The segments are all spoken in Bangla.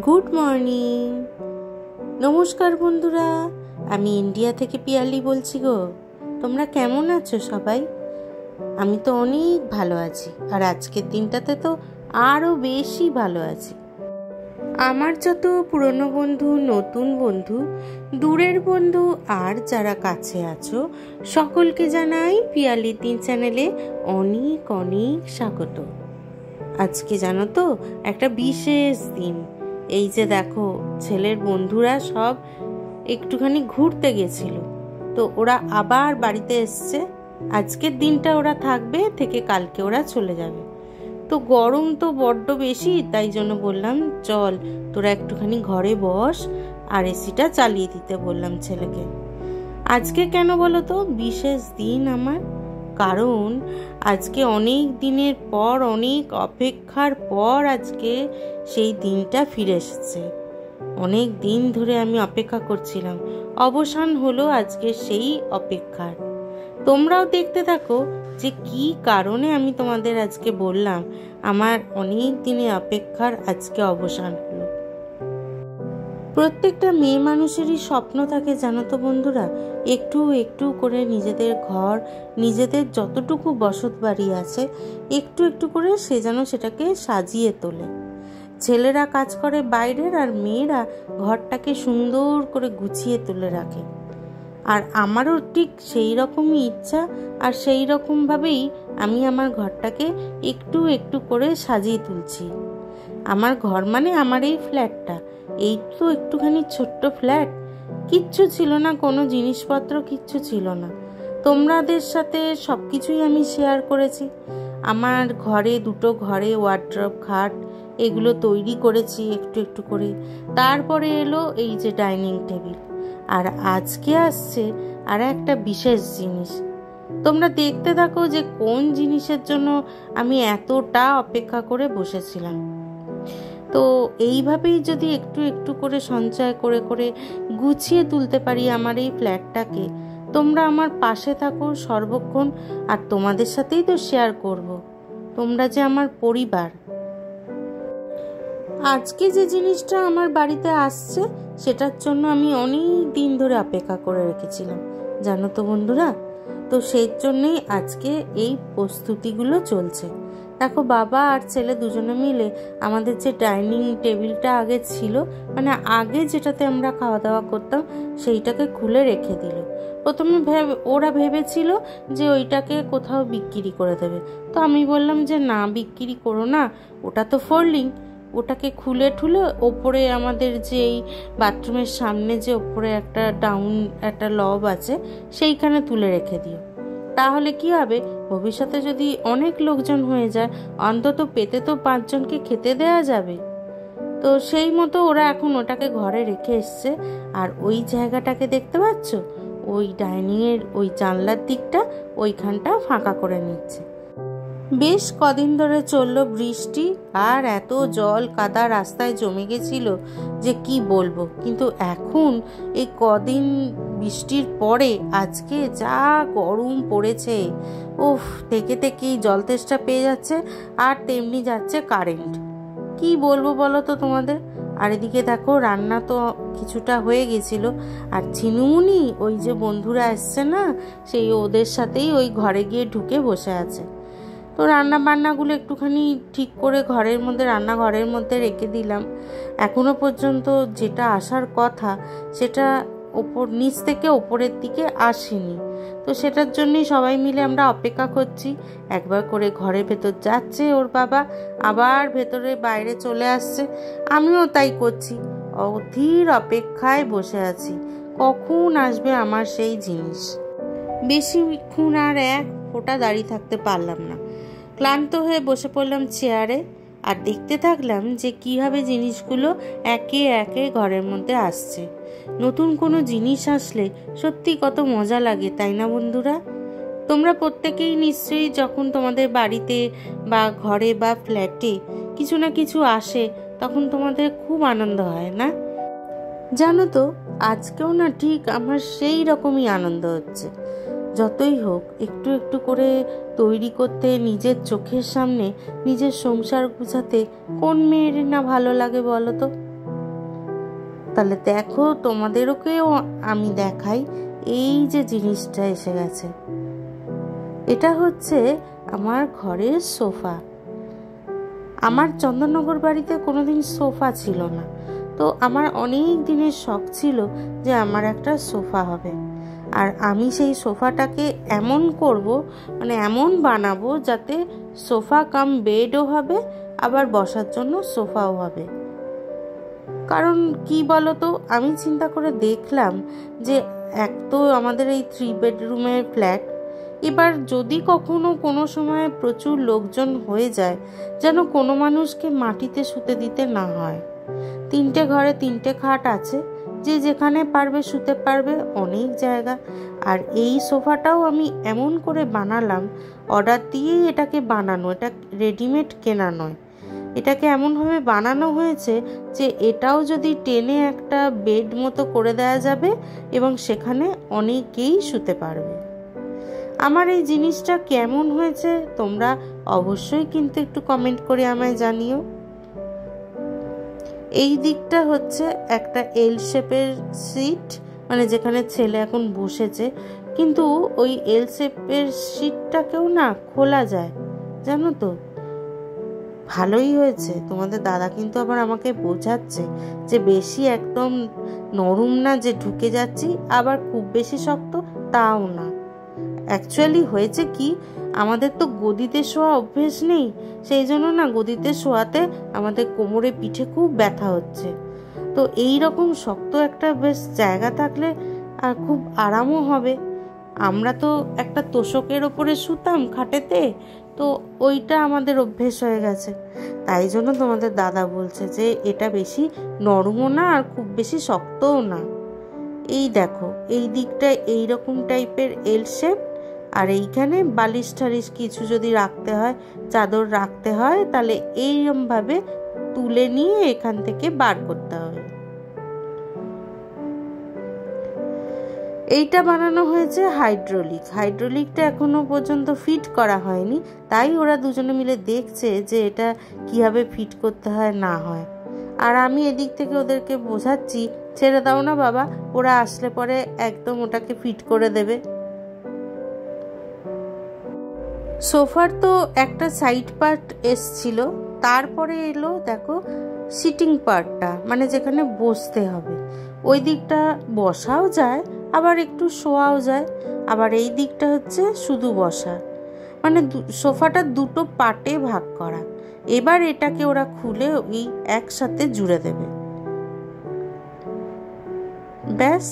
Good morning. নমস্কার বন্ধুরা, আমি ইন্ডিয়া থেকে পিয়ালি বলছি গো। তোমরা কেমন আছো সবাই? আমি তো অনেক ভালো আছি, আর আজকের দিনটাতে তো আরও বেশি ভালো আছি। আমার যত পুরনো বন্ধু, নতুন বন্ধু, দূরের বন্ধু আর যারা কাছে আছো, সকলকে জানাই পিয়ালি 3 চ্যানেলে অনেক অনেক স্বাগত। আজকে জানো তো একটা বিশেষ দিন। এই যে দেখো, ছেলের বন্ধুরা সব একটুখানি ঘুরতে গেছিল, তো ওরা আবার বাড়িতে এসছে। আজকের দিনটা ওরা থাকবে, থেকে কালকে ওরা চলে যাবে। তো গরম তো বড্ড বেশি, তাই জন্য বললাম চল তোরা একটুখানি ঘরে বস, আর এসিটা চালিয়ে দিতে বললাম ছেলেকে। আজকে কেন বলো তো বিশেষ দিন আমার? কারণ আজকে অনেক দিনের পর, অনেক অপেক্ষার পর আজকে সেই দিনটা ফিরে এসেছে। অনেক দিন ধরে আমি অপেক্ষা করছিলাম, অবসান হলো আজকে সেই অপেক্ষার। তোমরাও দেখতে থাকো যে কি কারণে আমি তোমাদের আজকে বললাম আমার অনেক দিনের অপেক্ষার আজকে অবসান হলো। প্রত্যেকটা মেয়ে মানুষেরই স্বপ্ন থাকে জানো তো বন্ধুরা, একটু একটু করে নিজেদের ঘর, নিজেদের যতটুকু বসত বাড়ি আছে, একটু একটু করে সে যেন সেটাকে সাজিয়ে তোলে। ছেলেরা কাজ করে বাইরের, আর মেয়েরা ঘরটাকে সুন্দর করে গুছিয়ে তুলে রাখে। আর আমারও ঠিক সেই রকমই ইচ্ছা, আর সেই রকমভাবেই আমি আমার ঘরটাকে একটু একটু করে সাজিয়ে তুলছি। আমার ঘর মানে আমার এই ফ্ল্যাটটা, এই তো একটুখানি ছোট্ট ফ্ল্যাট, কিচ্ছু ছিল না, কোনো জিনিসপত্র কিচ্ছু ছিল না। তোমাদের সাথে সব কিছুই আমি শেয়ার করেছি। আমার ঘরে 2টো ঘরে ওয়ার্ড্রপ, খাট, এগুলো তৈরি করেছি একটু একটু করে। তারপরে এলো এই যে ডাইনিং টেবিল, আর আজকে আসছে আর একটা বিশেষ জিনিস। তোমরা দেখতে থাকো যে কোন জিনিসের জন্য আমি এতটা অপেক্ষা করে বসেছিলাম। তো এইভাবেই যদি একটু একটু করে সঞ্চয় করে করে গুছিয়ে তুলতে পারি আমার এই ফ্ল্যাটটাকে, তোমরা আমার পাশে থাকো সর্বক্ষণ, আর তোমাদের সাথেই তো শেয়ার করব। তোমরা যে আমার পরিবার। আজকে যে জিনিসটা আমার বাড়িতে আসছে, সেটার জন্য আমি অনেক দিন ধরে অপেক্ষা করে রেখেছিলাম জানো তো বন্ধুরা। তো সেই জন্যই আজকে এই প্রস্তুতিগুলো চলছে। দেখো, বাবা আর ছেলে দুজনে মিলে আমাদের যে ডাইনিং টেবিলটা আগে ছিল, মানে আগে যেটাতে আমরা খাওয়া দাওয়া করতাম, সেইটাকে খুলে রেখে দিল। প্রথমে ওরা ভেবেছিল যে ওইটাকে কোথাও বিক্রি করে দেবে। তো আমি বললাম যে না, বিক্রি করো না, ওটা তো ফোল্ডিং, ওটাকে খুলে ঠুলে ওপরে আমাদের যে এই বাথরুমের সামনে যে ওপরে একটা একটা লব আছে, সেইখানে তুলে রেখে দিও। তাহলে কি হবে, ভবিষ্যতে যদি অনেক লোকজন হয়ে যায়, অন্তত পেতে তো 5 জনকে খেতে দেয়া যাবে। তো সেই মতো ওরা এখন ওটাকে ঘরে রেখে এসছে। আর ওই জায়গাটাকে দেখতে পাচ্ছ, ওই ডাইনিংয়ের ওই জানলার দিকটা, ওইখানটা ফাঁকা করে নিচ্ছে। বেশ কদিন ধরে চললো বৃষ্টি, আর এত জল কাদা রাস্তায় জমে গেছিল যে কি বলবো। কিন্তু এখন এই কদিন বৃষ্টির পরে আজকে যা গরম পড়েছে, উফ, থেকে থেকেই জল তেষ্টা পেয়ে যাচ্ছে, আর তেমনি যাচ্ছে কারেন্ট। কি বলবো বলো তো তোমাদের। আর এদিকে দেখো, রান্না তো কিছুটা হয়ে গেছিল, আর ঝিনুমুনি ওই যে বন্ধুরা এসছে না, সেই ওদের সাথেই ওই ঘরে গিয়ে ঢুকে বসে আছে। তো রান্না বান্নাগুলো একটুখানি ঠিক করে ঘরের মধ্যে, রান্নাঘরের মধ্যে রেখে দিলাম। এখনো পর্যন্ত যেটা আসার কথা, সেটা নিচ থেকে ওপরের দিকে আসেনি। তো সেটার জন্যই সবাই মিলে আমরা অপেক্ষা করছি। একবার করে ঘরের ভেতর যাচ্ছে ওর বাবা, আবার ভেতরে বাইরে চলে আসছে, আমিও তাই করছি। অধীর অপেক্ষায় বসে আছি, কখন আসবে আমার সেই জিনিস। বেশিক্ষণ আর এক ফোঁটা দাঁড়িয়ে থাকতে পারলাম না, ক্লান্ত হয়ে বসে পড়লাম চেয়ারে, আর দেখতে থাকলাম যে কিভাবে জিনিসগুলো একে একে ঘরের মধ্যে আসছে। নতুন কোনো জিনিস আসলে সত্যি কত মজা লাগে, তাই না বন্ধুরা? তোমরা প্রত্যেকেই নিশ্চয়ই যখন তোমাদের বাড়িতে বা ঘরে বা ফ্ল্যাটে কিছু না কিছু আসে, তখন তোমাদের খুব আনন্দ হয় না? জানো তো, আজকেও না ঠিক আমার সেই রকমই আনন্দ হচ্ছে। যতই হোক, একটু একটু করে তৈরি করতে, নিজের চোখের সামনে নিজের সংসার গুছাতে কোন মেয়ের না ভালো লাগে বলো তো? তাহলে দেখো, তোমাদেরকেও আমি দেখাই। এই যে জিনিসটা এসে গেছে, এটা হচ্ছে আমার ঘরের সোফা। আমার চন্দননগর বাড়িতে কোনোদিন সোফা ছিল না, তো আমার অনেক দিনের শখ ছিল যে আমার একটা সোফা হবে। আর আমি সেই সোফাটাকে এমন করব, মানে এমন বানাবো যাতে সোফা কাম বেডও হবে, আবার বসার জন্য সোফাও হবে। কারণ কি বলতো, আমি চিন্তা করে দেখলাম যে এক তো আমাদের এই 3 বেডরুমের ফ্ল্যাট, এবার যদি কখনো কোনো সময় প্রচুর লোকজন হয়ে যায়, যেন কোনো মানুষকে মাটিতে শুতে দিতে না হয়। 3টে ঘরে 3টে খাট আছে, যে যেখানে পারবে শুতে পারবে, অনেক জায়গা। আর এই সোফাটাও আমি এমন করে বানালাম, অর্ডার দিয়েই এটাকে বানানো, এটা রেডিমেড কেনা নয়। এটাকে এমনভাবে বানানো হয়েছে যে এটাও যদি টেনে একটা বেড মতো করে দেওয়া যাবে এবং সেখানে অনেকেই শুতে পারবে। আমার এই জিনিসটা কেমন হয়েছে তোমরা অবশ্যই কিন্তু একটু কমেন্ট করে আমায় জানিও। এই দিকটা হচ্ছে একটা এল শেপের সিট, মানে যেখানে ছেলে এখন বসেছে, কিন্তু ওই এল শেপের সিটটাকেও না খোলা যায়, জানো তো। ভালোই হয়েছে। তোমাদের দাদা কিন্তু আবার আমাকে বোঝাচ্ছে যে বেশি একদম নরম না যে ঢুকে যাচ্ছি, আবার খুব বেশি শক্ত তাও না। অ্যাকচুয়ালি হয়েছে কি, আমাদের তো গদিতে শোয়া অভ্যেস নেই, সেই জন্য না গদিতে শোয়াতে আমাদের কোমরে পিঠে খুব ব্যথা হচ্ছে। তো এই রকম শক্ত একটা বেশ জায়গা থাকলে আর খুব আরামও হবে। আমরা তো একটা তোষকের ওপরে শুতাম খাটেতে, তো ওইটা আমাদের অভ্যেস হয়ে গেছে। তাই জন্য তোমাদের দাদা বলছে যে এটা বেশি নরমও না আর খুব বেশি শক্তও না। এই দেখো, এই দিকটায় এইরকম টাইপের এল শেপ, আর এইখানে বালিশ টালিশ কিছু যদি রাখতে হয়, চাদর রাখতে হয়, তাহলে এইরকমভাবে তুলে নিয়ে এখান থেকে বার করতে হবে। এইটা বানানো হয়েছে হাইড্রোলিকটা এখনো পর্যন্ত ফিট করা হয়নি, তাই ওরা দুজনে মিলে দেখছে যে এটা কিভাবে ফিট করতে হয় না হয়। আর আমি এদিক থেকে ওদেরকে বোঝাচ্ছি, ছেড়ে দাও না বাবা, ওরা আসলে পরে একদম ওটাকে ফিট করে দেবে। সোফার তো একটা সাইড পার্ট এসছিল, তারপরে এলো দেখো সিটিং পার্টটা, মানে যেখানে বসতে হবে। ওই দিকটা বসাও যায়, আবার একটু শোয়াও যায়, আবার এই দিকটা হচ্ছে শুধু বসা, মানে সোফাটা দুটো পার্টে ভাগ করা। এবার এটাকে ওরা খুলে ওই একসাথে জুড়ে দেবে। ব্যাস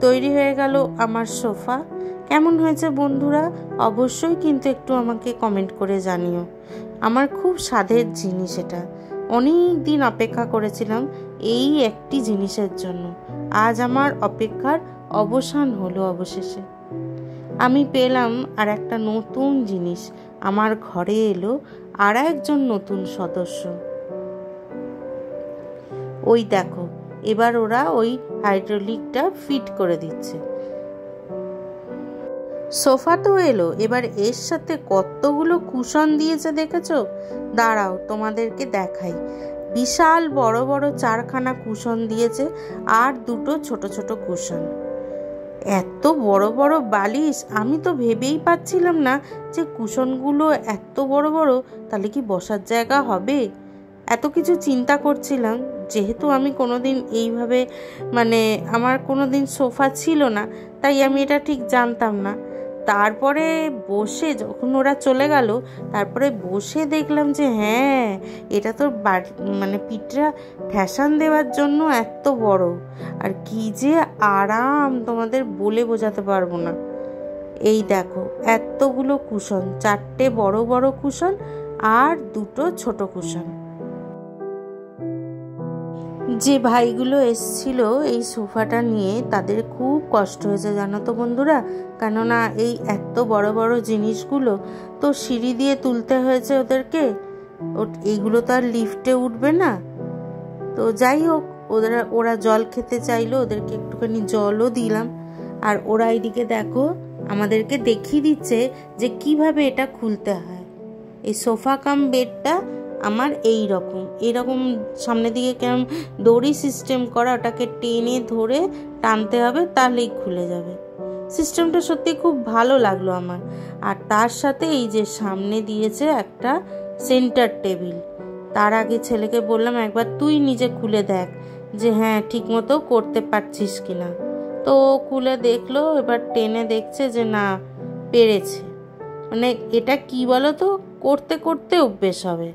তৈরি হয়ে গেল আমার সোফা। কেমন হয়েছে বন্ধুরা অবশ্যই কিন্তু একটু আমাকে কমেন্ট করে জানিও। আমার খুব স্বাদের জিনিস এটা, অনেক দিন অপেক্ষা করেছিলাম এই একটি জিনিসের জন্য। আজ আমার অপেক্ষার অবসান হলো অবশেষে। আমি পেলাম আর একটা নতুন জিনিস, আমার ঘরে এলো আর একজন নতুন সদস্য। ওই দেখো, এবার ওরা ওই হাইড্রোলিকটা ফিট করে দিচ্ছে। সোফা তো এলো, এবার এর সাথে কতগুলো কুশন দিয়েছে দেখেছো? দাঁড়াও তোমাদেরকে দেখাই। বিশাল বড় বড় 4খানা কুশন দিয়েছে আর 2টো ছোট ছোট কুশন। এত বড় বড় বালিশ, আমি তো ভেবেই পাচ্ছিলাম না যে কুশনগুলো এত বড় বড়, তাহলে কি বসার জায়গা হবে। এত কিছু চিন্তা করছিলাম, যেহেতু আমি কোনোদিন এইভাবে, মানে আমার কোনোদিন সোফা ছিল না, তাই আমি এটা ঠিক জানতাম না। তারপরে বসে যখন ওরা চলে গেল, তারপরে বসে দেখলাম যে হ্যাঁ, এটা তো মানে পিঠটা ঠেসান দেওয়ার জন্য এত বড়, আর কি যে আরাম তোমাদের বলে বোঝাতে পারবো না। এই দেখো এতগুলো কুশন, 4টে বড় বড় কুশন আর 2টো ছোট কুশন। যে ভাইগুলো এসছিল এই সোফাটা নিয়ে, তাদের খুব কষ্ট হয়েছে জানো তো বন্ধুরা, কেননা এই এত বড় বড় জিনিসগুলো তো সিঁড়ি দিয়ে তুলতে হয়েছে ওদেরকে, এইগুলো তো আর লিফটে উঠবে না। তো যাই হোক, ওরা জল খেতে চাইলো, ওদেরকে একটুখানি জলও দিলাম। আর ওরা এইদিকে দেখো আমাদেরকে দেখিয়ে দিচ্ছে যে কিভাবে এটা খুলতে হয়। এই সোফা কাম বেডটা আমার এইরকম সামনের দিকে কেমন দড়ি সিস্টেম করা, ওটাকে টেনে ধরে টানতে হবে, তাহলেই খুলে যাবে। সিস্টেমটা সত্যি খুব ভালো লাগলো আমার। আর তার সাথে এই যে সামনে দিয়েছে একটা সেন্টার টেবিল। তার আগে ছেলেকে বললাম একবার তুই নিজে খুলে দেখ যে হ্যাঁ ঠিক মতো করতে পারছিস কিনা। তো খুলে দেখলো, এবার টেনে দেখছে যে না পেরেছে। মানে এটা কি বলো তো, করতে করতে অভ্যেস হবে,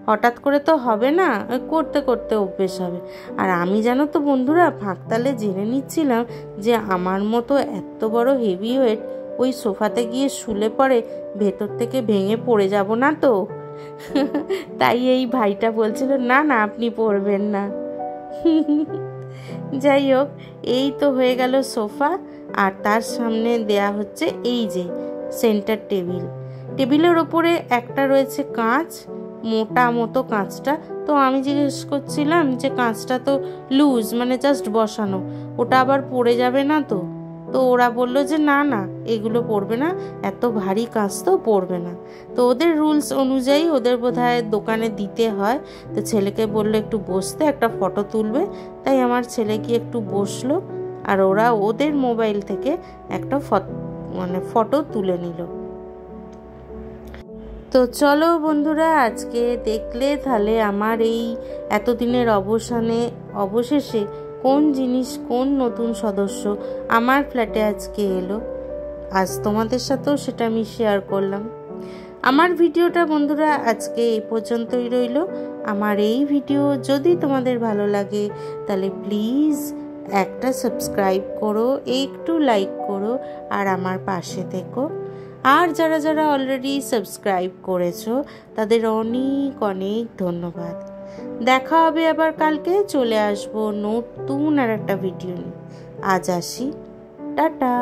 হঠাৎ করে তো হবে না, করতে করতে অভ্যেস হবে। আর আমি জানো তো বন্ধুরা, ফাঁকতালে জেনে নিচ্ছিলাম যে আমার মতো এত বড় হেভি ওয়েট ওই সোফাতে গিয়ে শুলে পরে ভেতর থেকে ভেঙে পড়ে যাব না তো। তাই এই ভাইটা বলছিল না না আপনি পড়বেন না। যাই হোক, এই তো হয়ে গেল সোফা। আর তার সামনে দেয়া হচ্ছে এই যে সেন্টার টেবিল। টেবিলের ওপরে একটা রয়েছে কাঁচ, মোটা মতো কাঁচটা। তো আমি জিজ্ঞেস করছিলাম যে কাঁচটা তো লুজ, মানে জাস্ট বসানো, ওটা আবার পড়ে যাবে না তো? তো ওরা বলল যে না না এগুলো পড়বে না, এত ভারী কাঁচ তো পড়বে না। তো ওদের রুলস অনুযায়ী ওদের বোধহয় দোকানে দিতে হয়। তো ছেলেকে বললো একটু বসতে, একটা ফটো তুলবে। তাই আমার ছেলে কি একটু বসলো, আর ওরা ওদের মোবাইল থেকে একটা ফটো তুলে নিল। তো চলো বন্ধুরা, আজকে দেখলে তাহলে আমার এই এতদিনের অবশেষে কোন জিনিস, কোন নতুন সদস্য আমার ফ্ল্যাটে আজকে এলো। আজ তোমাদের সাথেও সেটা আমি শেয়ার করলাম। আমার ভিডিওটা বন্ধুরা আজকে এই পর্যন্তই রইল। আমার এই ভিডিও যদি তোমাদের ভালো লাগে তাহলে প্লিজ একটা সাবস্ক্রাইব করো, একটু লাইক করো, আর আমার পাশে থেকো। আর যারা যারা অলরেডি সাবস্ক্রাইব করেছো তাদের অনেক অনেক ধন্যবাদ। দেখা হবে আবার কালকে, চলে আসবো নতুন আর একটা ভিডিও নিয়ে। আজ আসি, টাটা।